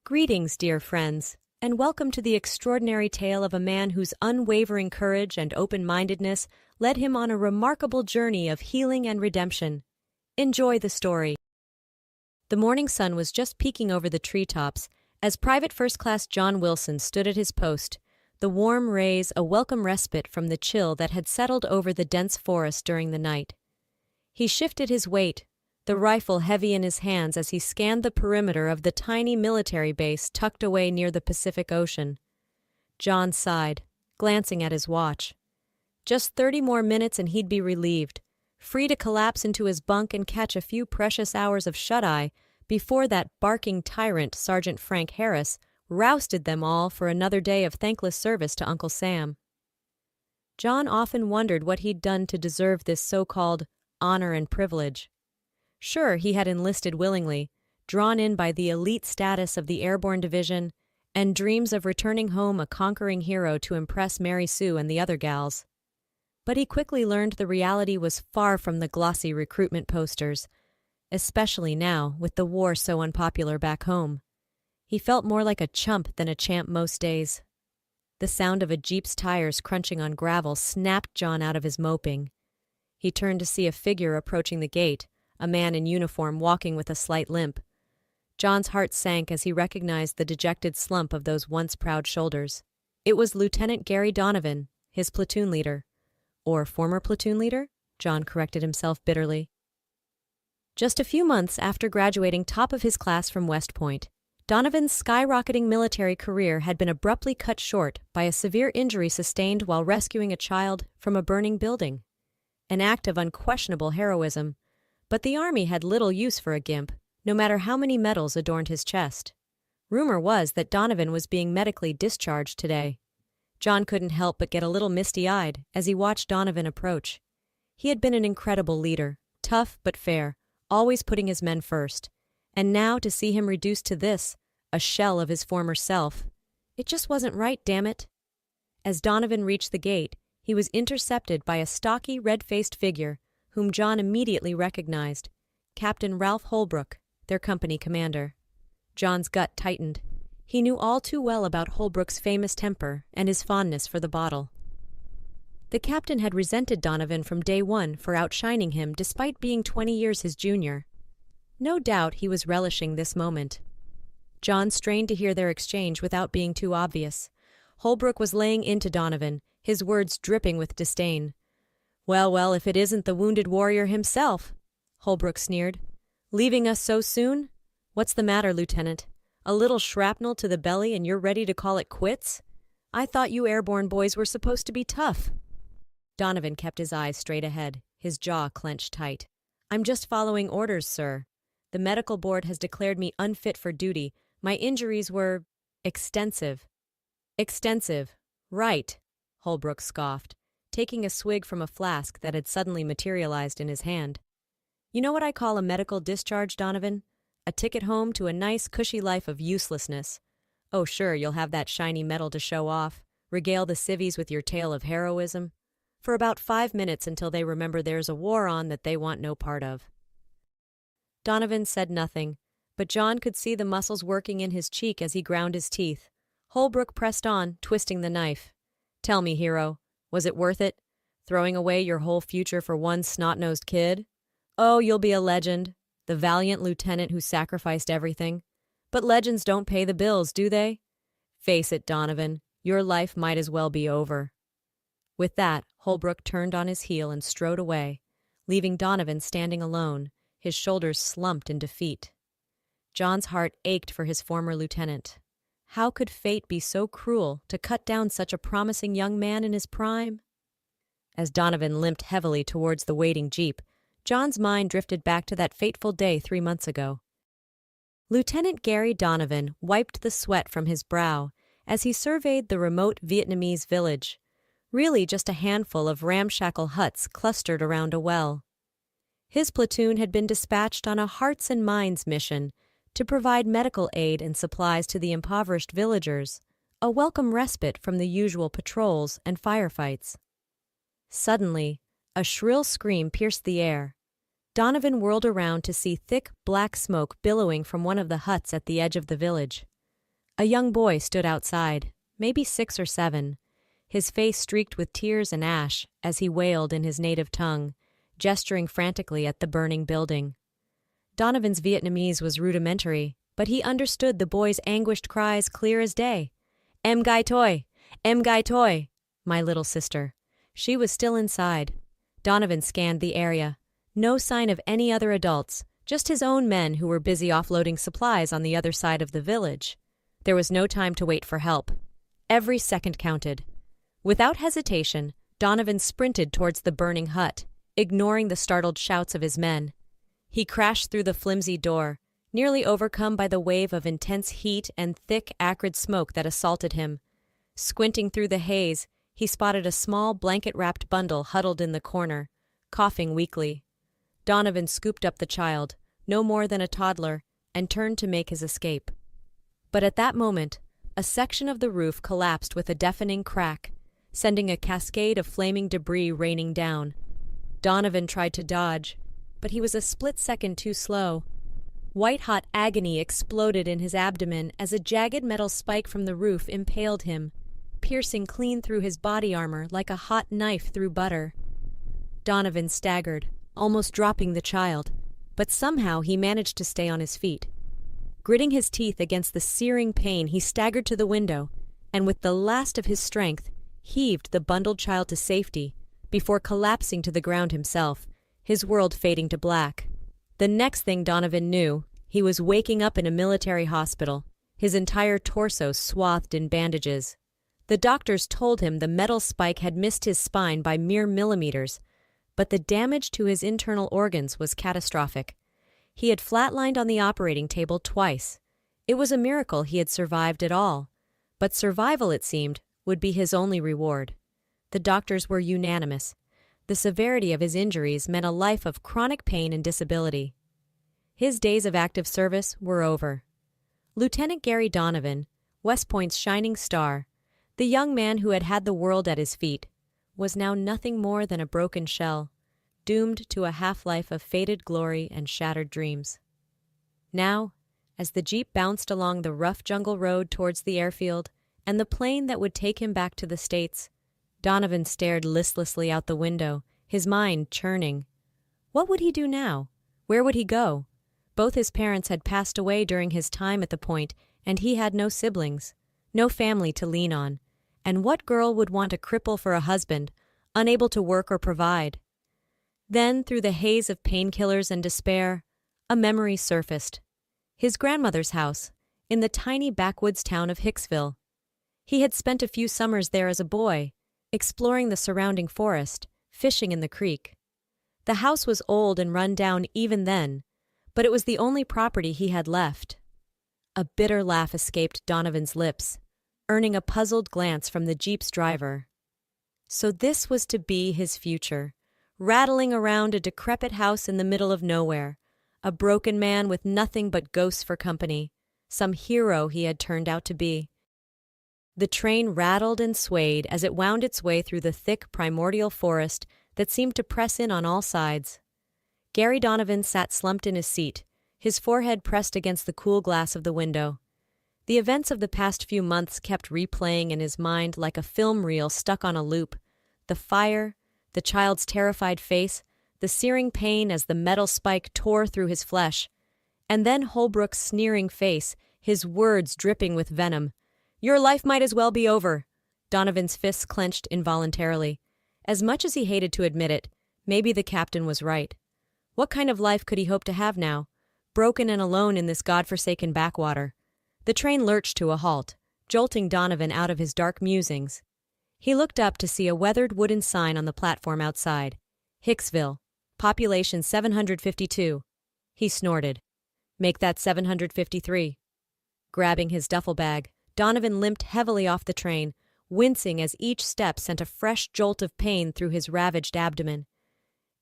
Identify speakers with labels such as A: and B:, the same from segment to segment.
A: Greetings, dear friends, and welcome to the extraordinary tale of a man whose unwavering courage and open-mindedness led him on a remarkable journey of healing and redemption. Enjoy the story. The morning sun was just peeking over the treetops as Private First Class John Wilson stood at his post, the warm rays a welcome respite from the chill that had settled over the dense forest during the night. He shifted his weight, the rifle heavy in his hands as he scanned the perimeter of the tiny military base tucked away near the Pacific Ocean. John sighed, glancing at his watch. Just 30 more minutes and he'd be relieved, free to collapse into his bunk and catch a few precious hours of shut-eye before that barking tyrant, Sergeant Frank Harris, rousted them all for another day of thankless service to Uncle Sam. John often wondered what he'd done to deserve this so-called honor and privilege. Sure, he had enlisted willingly, drawn in by the elite status of the Airborne Division, and dreams of returning home a conquering hero to impress Mary Sue and the other gals. But he quickly learned the reality was far from the glossy recruitment posters, especially now, with the war so unpopular back home. He felt more like a chump than a champ most days. The sound of a Jeep's tires crunching on gravel snapped John out of his moping. He turned to see a figure approaching the gate, a man in uniform walking with a slight limp. John's heart sank as he recognized the dejected slump of those once proud shoulders. It was Lieutenant Gary Donovan, his platoon leader. Or former platoon leader? John corrected himself bitterly. Just a few months after graduating top of his class from West Point, Donovan's skyrocketing military career had been abruptly cut short by a severe injury sustained while rescuing a child from a burning building. An act of unquestionable heroism, but the Army had little use for a gimp, no matter how many medals adorned his chest. Rumor was that Donovan was being medically discharged today. John couldn't help but get a little misty-eyed as he watched Donovan approach. He had been an incredible leader, tough but fair, always putting his men first. And now to see him reduced to this, a shell of his former self. It just wasn't right, damn it. As Donovan reached the gate, he was intercepted by a stocky, red-faced figure whom John immediately recognized, Captain Ralph Holbrook, their company commander. John's gut tightened. He knew all too well about Holbrook's famous temper and his fondness for the bottle. The captain had resented Donovan from day one for outshining him despite being 20 years his junior. No doubt he was relishing this moment. John strained to hear their exchange without being too obvious. Holbrook was laying into Donovan, his words dripping with disdain. Well, if it isn't the wounded warrior himself, Holbrook sneered. Leaving us so soon? What's the matter, Lieutenant? A little shrapnel to the belly and you're ready to call it quits? I thought you airborne boys were supposed to be tough. Donovan kept his eyes straight ahead, his jaw clenched tight. I'm just following orders, sir. The medical board has declared me unfit for duty. My injuries were extensive. Extensive. Right, Holbrook scoffed, taking a swig from a flask that had suddenly materialized in his hand. You know what I call a medical discharge, Donovan? A ticket home to a nice, cushy life of uselessness. Oh, sure, you'll have that shiny medal to show off, regale the civvies with your tale of heroism, for about 5 minutes until they remember there's a war on that they want no part of. Donovan said nothing, but John could see the muscles working in his cheek as he ground his teeth. Holbrook pressed on, twisting the knife. Tell me, hero, was it worth it? Throwing away your whole future for one snot-nosed kid? Oh, you'll be a legend, the valiant lieutenant who sacrificed everything. But legends don't pay the bills, do they? Face it, Donovan, your life might as well be over. With that, Holbrook turned on his heel and strode away, leaving Donovan standing alone, his shoulders slumped in defeat. John's heart ached for his former lieutenant. How could fate be so cruel to cut down such a promising young man in his prime? As Donovan limped heavily towards the waiting jeep, John's mind drifted back to that fateful day 3 months ago. Lieutenant Gary Donovan wiped the sweat from his brow as he surveyed the remote Vietnamese village, really just a handful of ramshackle huts clustered around a well. His platoon had been dispatched on a hearts and minds mission to provide medical aid and supplies to the impoverished villagers, a welcome respite from the usual patrols and firefights. Suddenly, a shrill scream pierced the air. Donovan whirled around to see thick, black smoke billowing from one of the huts at the edge of the village. A young boy stood outside, maybe 6 or 7, his face streaked with tears and ash as he wailed in his native tongue, gesturing frantically at the burning building. Donovan's Vietnamese was rudimentary, but he understood the boy's anguished cries clear as day. Em gai toi! Em gai toi! My little sister. She was still inside. Donovan scanned the area. No sign of any other adults, just his own men who were busy offloading supplies on the other side of the village. There was no time to wait for help. Every second counted. Without hesitation, Donovan sprinted towards the burning hut, ignoring the startled shouts of his men. He crashed through the flimsy door, nearly overcome by the wave of intense heat and thick, acrid smoke that assaulted him. Squinting through the haze, he spotted a small blanket-wrapped bundle huddled in the corner, coughing weakly. Donovan scooped up the child, no more than a toddler, and turned to make his escape. But at that moment, a section of the roof collapsed with a deafening crack, sending a cascade of flaming debris raining down. Donovan tried to dodge, but he was a split second too slow. White-hot agony exploded in his abdomen as a jagged metal spike from the roof impaled him, piercing clean through his body armor like a hot knife through butter. Donovan staggered, almost dropping the child, but somehow he managed to stay on his feet. Gritting his teeth against the searing pain, he staggered to the window, and with the last of his strength, heaved the bundled child to safety, before collapsing to the ground himself, his world fading to black. The next thing Donovan knew, he was waking up in a military hospital, his entire torso swathed in bandages. The doctors told him the metal spike had missed his spine by mere millimeters, but the damage to his internal organs was catastrophic. He had flatlined on the operating table twice. It was a miracle he had survived at all, but survival, it seemed, would be his only reward. The doctors were unanimous. The severity of his injuries meant a life of chronic pain and disability. His days of active service were over. Lieutenant Gary Donovan, West Point's shining star, the young man who had had the world at his feet, was now nothing more than a broken shell, doomed to a half-life of faded glory and shattered dreams. Now, as the jeep bounced along the rough jungle road towards the airfield and the plane that would take him back to the States, Donovan stared listlessly out the window, his mind churning. What would he do now? Where would he go? Both his parents had passed away during his time at the point, and he had no siblings, no family to lean on. And what girl would want a cripple for a husband, unable to work or provide? Then, through the haze of painkillers and despair, a memory surfaced. His grandmother's house, in the tiny backwoods town of Hicksville. He had spent a few summers there as a boy, exploring the surrounding forest, fishing in the creek. The house was old and run down even then, but it was the only property he had left. A bitter laugh escaped Donovan's lips, earning a puzzled glance from the jeep's driver. So this was to be his future, rattling around a decrepit house in the middle of nowhere, a broken man with nothing but ghosts for company, some hero he had turned out to be. The train rattled and swayed as it wound its way through the thick primordial forest that seemed to press in on all sides. Gary Donovan sat slumped in his seat, his forehead pressed against the cool glass of the window. The events of the past few months kept replaying in his mind like a film reel stuck on a loop. The fire, the child's terrified face, the searing pain as the metal spike tore through his flesh. And then Holbrook's sneering face, his words dripping with venom. "Your life might as well be over." Donovan's fists clenched involuntarily. As much as he hated to admit it, maybe the captain was right. What kind of life could he hope to have now, broken and alone in this godforsaken backwater? The train lurched to a halt, jolting Donovan out of his dark musings. He looked up to see a weathered wooden sign on the platform outside. Hicksville, population 752. He snorted. Make that 753. Grabbing his duffel bag, Donovan limped heavily off the train, wincing as each step sent a fresh jolt of pain through his ravaged abdomen.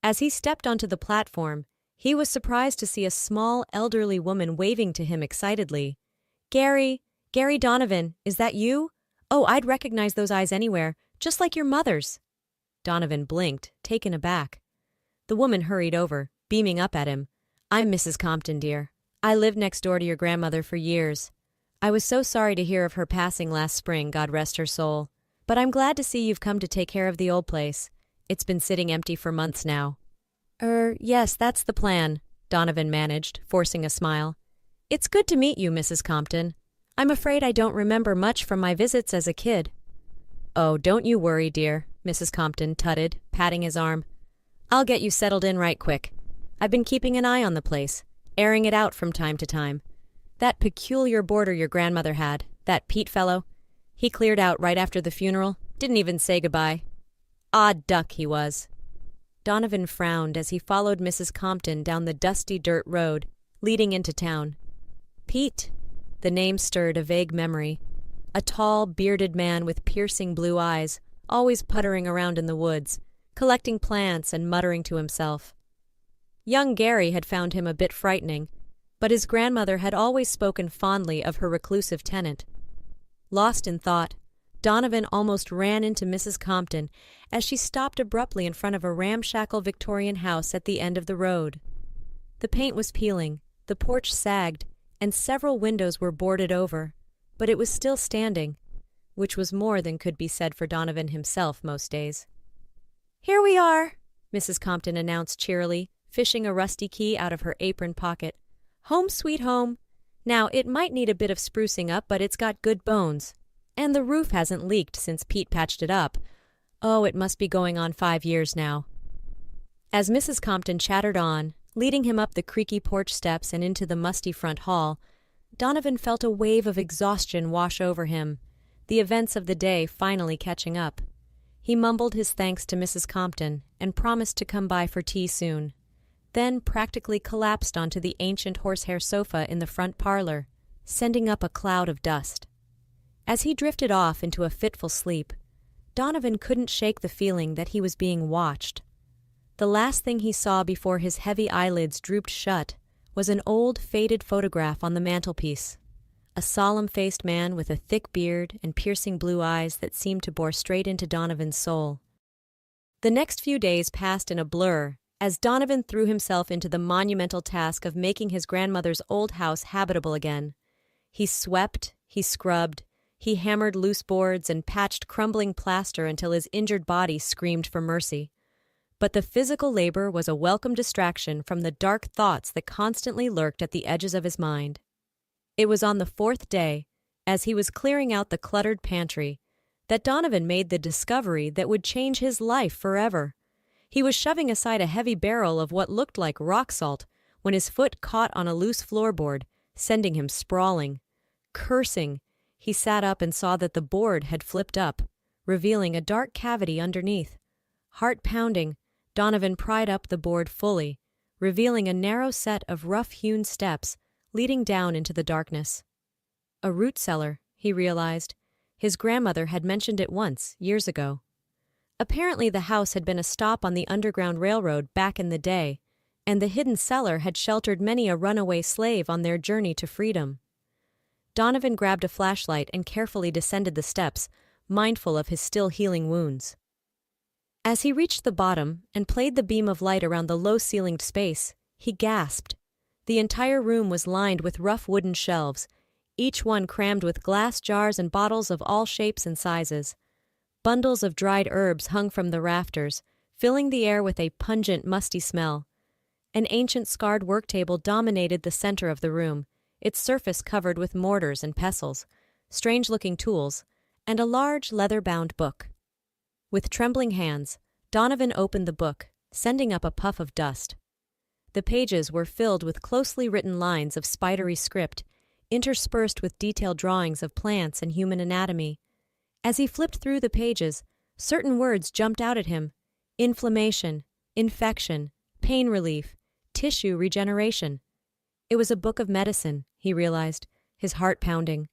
A: As he stepped onto the platform, he was surprised to see a small, elderly woman waving to him excitedly. Gary Donovan, is that you? Oh, I'd recognize those eyes anywhere, just like your mother's." Donovan blinked, taken aback. The woman hurried over, beaming up at him. "I'm Mrs. Compton, dear. I lived next door to your grandmother for years. I was so sorry to hear of her passing last spring, God rest her soul. But I'm glad to see you've come to take care of the old place. It's been sitting empty for months now. Yes, that's the plan, Donovan managed, forcing a smile. It's good to meet you, Mrs. Compton. I'm afraid I don't remember much from my visits as a kid. Oh, don't you worry, dear, Mrs. Compton tutted, patting his arm. I'll get you settled in right quick. I've been keeping an eye on the place, airing it out from time to time. That peculiar boarder your grandmother had, that Pete fellow, he cleared out right after the funeral, didn't even say goodbye. Odd duck he was. Donovan frowned as he followed Mrs. Compton down the dusty dirt road, leading into town. Pete, the name stirred a vague memory. A tall, bearded man with piercing blue eyes, always puttering around in the woods, collecting plants and muttering to himself. Young Gary had found him a bit frightening, but his grandmother had always spoken fondly of her reclusive tenant. Lost in thought, Donovan almost ran into Mrs. Compton as she stopped abruptly in front of a ramshackle Victorian house at the end of the road. The paint was peeling, the porch sagged, and several windows were boarded over, but it was still standing, which was more than could be said for Donovan himself most days. "Here we are," Mrs. Compton announced cheerily, fishing a rusty key out of her apron pocket. "Home sweet home. Now, it might need a bit of sprucing up, but it's got good bones. And the roof hasn't leaked since Pete patched it up. Oh, it must be going on 5 years now." As Mrs. Compton chattered on, leading him up the creaky porch steps and into the musty front hall, Donovan felt a wave of exhaustion wash over him, the events of the day finally catching up. He mumbled his thanks to Mrs. Compton and promised to come by for tea soon, then practically collapsed onto the ancient horsehair sofa in the front parlor, sending up a cloud of dust. As he drifted off into a fitful sleep, Donovan couldn't shake the feeling that he was being watched. The last thing he saw before his heavy eyelids drooped shut was an old, faded photograph on the mantelpiece. A solemn-faced man with a thick beard and piercing blue eyes that seemed to bore straight into Donovan's soul. The next few days passed in a blur as Donovan threw himself into the monumental task of making his grandmother's old house habitable again. He swept, he scrubbed, he hammered loose boards and patched crumbling plaster until his injured body screamed for mercy. But the physical labor was a welcome distraction from the dark thoughts that constantly lurked at the edges of his mind. It was on the 4th day, as he was clearing out the cluttered pantry, that Donovan made the discovery that would change his life forever. He was shoving aside a heavy barrel of what looked like rock salt when his foot caught on a loose floorboard, sending him sprawling. Cursing, he sat up and saw that the board had flipped up, revealing a dark cavity underneath. Heart pounding, Donovan pried up the board fully, revealing a narrow set of rough-hewn steps leading down into the darkness. A root cellar, he realized. His grandmother had mentioned it once, years ago. Apparently the house had been a stop on the Underground Railroad back in the day, and the hidden cellar had sheltered many a runaway slave on their journey to freedom. Donovan grabbed a flashlight and carefully descended the steps, mindful of his still healing wounds. As he reached the bottom and played the beam of light around the low-ceilinged space, he gasped. The entire room was lined with rough wooden shelves, each one crammed with glass jars and bottles of all shapes and sizes. Bundles of dried herbs hung from the rafters, filling the air with a pungent, musty smell. An ancient scarred work table dominated the center of the room, its surface covered with mortars and pestles, strange-looking tools, and a large leather-bound book. With trembling hands, Donovan opened the book, sending up a puff of dust. The pages were filled with closely written lines of spidery script, interspersed with detailed drawings of plants and human anatomy. As he flipped through the pages, certain words jumped out at him: inflammation, infection, pain relief, tissue regeneration. It was a book of medicine, he realized, his heart pounding.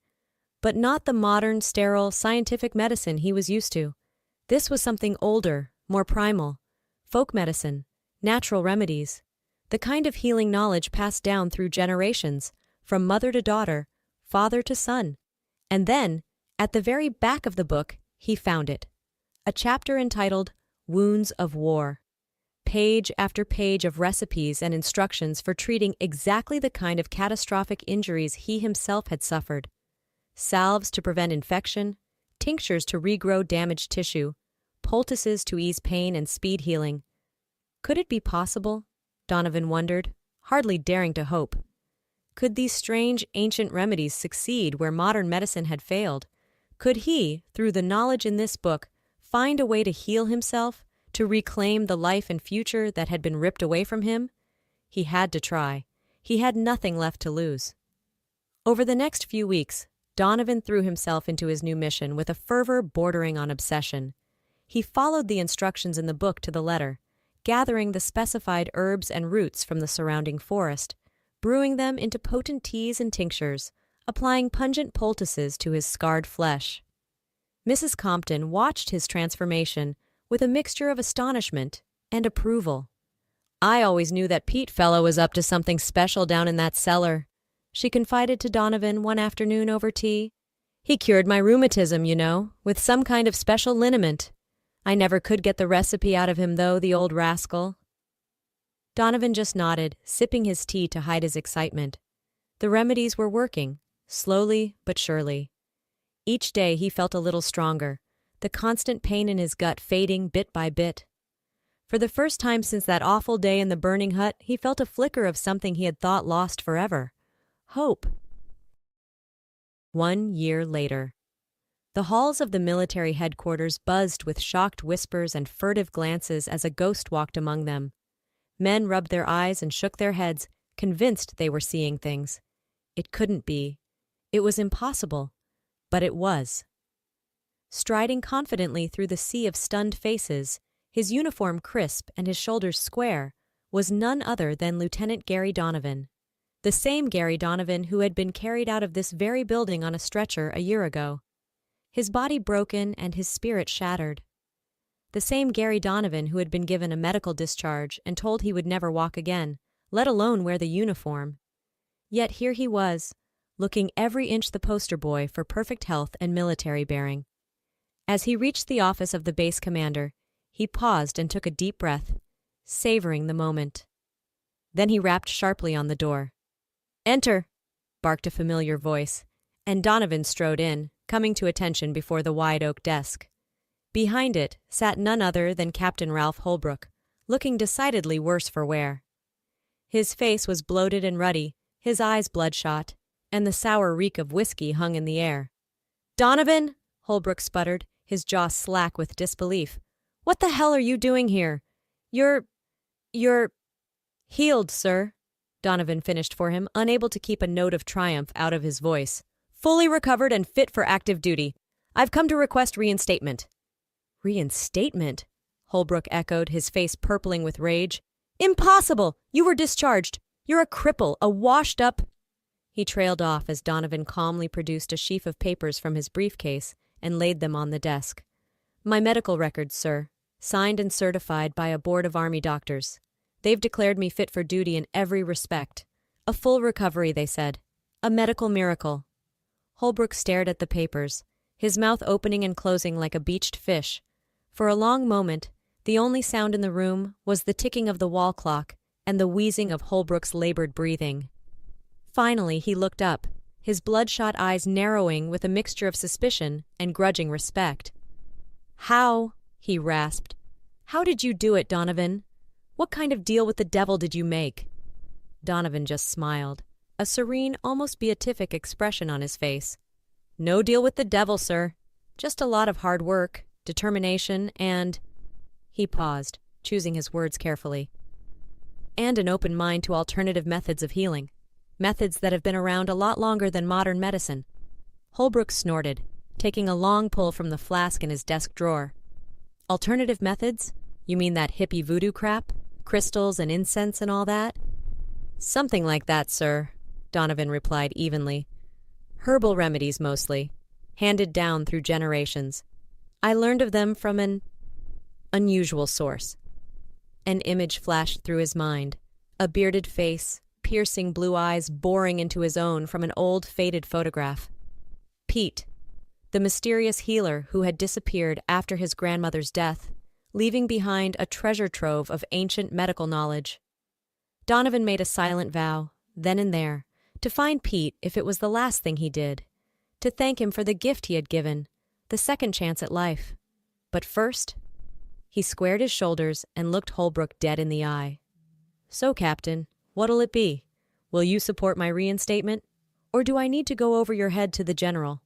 A: But not the modern, sterile, scientific medicine he was used to. This was something older, more primal. Folk medicine, natural remedies. The kind of healing knowledge passed down through generations, from mother to daughter, father to son. And then, at the very back of the book, he found it. A chapter entitled Wounds of War. Page after page of recipes and instructions for treating exactly the kind of catastrophic injuries he himself had suffered. salves to prevent infection, tinctures to regrow damaged tissue, poultices to ease pain and speed healing. Could it be possible? Donovan wondered, hardly daring to hope. Could these strange, ancient remedies succeed where modern medicine had failed? Could he, through the knowledge in this book, find a way to heal himself, to reclaim the life and future that had been ripped away from him? He had to try. He had nothing left to lose. Over the next few weeks, Donovan threw himself into his new mission with a fervor bordering on obsession. He followed the instructions in the book to the letter, gathering the specified herbs and roots from the surrounding forest, brewing them into potent teas and tinctures, applying pungent poultices to his scarred flesh. Mrs. Compton watched his transformation with a mixture of astonishment and approval. "I always knew that Pete fellow was up to something special down in that cellar," she confided to Donovan one afternoon over tea. "He cured my rheumatism, you know, with some kind of special liniment. I never could get the recipe out of him, though, the old rascal." Donovan just nodded, sipping his tea to hide his excitement. The remedies were working, slowly but surely. Each day he felt a little stronger, the constant pain in his gut fading bit by bit. For the first time since that awful day in the burning hut, he felt a flicker of something he had thought lost forever. Hope. 1 year later. The halls of the military headquarters buzzed with shocked whispers and furtive glances as a ghost walked among them. Men rubbed their eyes and shook their heads, convinced they were seeing things. It couldn't be. It was impossible. But it was. Striding confidently through the sea of stunned faces, his uniform crisp and his shoulders square, was none other than Lieutenant Gary Donovan. The same Gary Donovan who had been carried out of this very building on a stretcher a year ago. His body broken and his spirit shattered. The same Gary Donovan who had been given a medical discharge and told he would never walk again, let alone wear the uniform. Yet here he was, looking every inch the poster boy for perfect health and military bearing. As he reached the office of the base commander, he paused and took a deep breath, savoring the moment. Then he rapped sharply on the door. "Enter," barked a familiar voice, and Donovan strode in, coming to attention before the wide oak desk. Behind it sat none other than Captain Ralph Holbrook, looking decidedly worse for wear. His face was bloated and ruddy, his eyes bloodshot, and the sour reek of whiskey hung in the air. "Donovan," Holbrook sputtered, his jaw slack with disbelief. "What the hell are you doing here? You're healed, sir," Donovan finished for him, unable to keep a note of triumph out of his voice. "Fully recovered and fit for active duty. I've come to request reinstatement." "Reinstatement?" Holbrook echoed, his face purpling with rage. "Impossible! You were discharged. You're a cripple, a washed-up—" He trailed off as Donovan calmly produced a sheaf of papers from his briefcase and laid them on the desk. "My medical records, sir, signed and certified by a board of Army doctors. They've declared me fit for duty in every respect. A full recovery, they said. A medical miracle." Holbrook stared at the papers, his mouth opening and closing like a beached fish. For a long moment, the only sound in the room was the ticking of the wall clock and the wheezing of Holbrook's labored breathing. Finally, he looked up, his bloodshot eyes narrowing with a mixture of suspicion and grudging respect. "How?" he rasped. "How did you do it, Donovan? What kind of deal with the devil did you make?" Donovan just smiled, a serene, almost beatific expression on his face. "No deal with the devil, sir. Just a lot of hard work, determination, and—" He paused, choosing his words carefully. "And an open mind to alternative methods of healing. Methods that have been around a lot longer than modern medicine." Holbrook snorted, taking a long pull from the flask in his desk drawer. "Alternative methods? You mean that hippie voodoo crap? Crystals and incense and all that?" "Something like that, sir," Donovan replied evenly. "Herbal remedies mostly, handed down through generations. I learned of them from an unusual source." An image flashed through his mind, a bearded face, piercing blue eyes boring into his own from an old, faded photograph. Pete, the mysterious healer who had disappeared after his grandmother's death, leaving behind a treasure trove of ancient medical knowledge. Donovan made a silent vow, then and there, to find Pete if it was the last thing he did, to thank him for the gift he had given, the second chance at life. But first, he squared his shoulders and looked Holbrook dead in the eye. "So, Captain, what'll it be? Will you support my reinstatement? Or do I need to go over your head to the general?"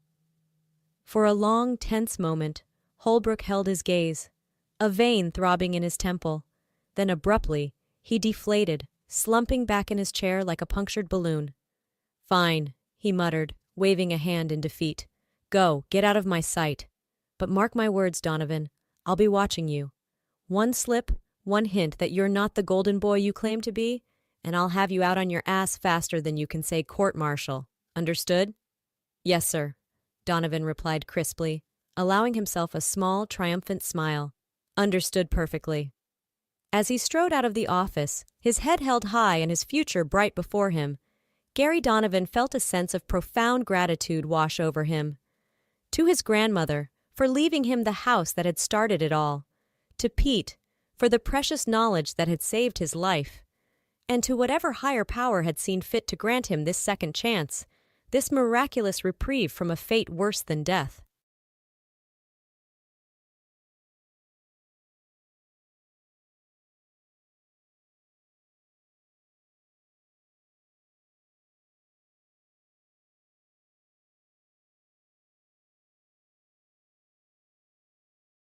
A: For a long, tense moment, Holbrook held his gaze, a vein throbbing in his temple. Then abruptly, he deflated, slumping back in his chair like a punctured balloon. "Fine," he muttered, waving a hand in defeat. "Go, get out of my sight. But mark my words, Donovan, I'll be watching you. One slip, one hint that you're not the golden boy you claim to be, and I'll have you out on your ass faster than you can say court-martial. Understood?" "Yes, sir," Donovan replied crisply, allowing himself a small, triumphant smile. "Understood perfectly." As he strode out of the office, his head held high and his future bright before him, Gary Donovan felt a sense of profound gratitude wash over him. To his grandmother, for leaving him the house that had started it all. To Pete, for the precious knowledge that had saved his life. And to whatever higher power had seen fit to grant him this second chance, this miraculous reprieve from a fate worse than death.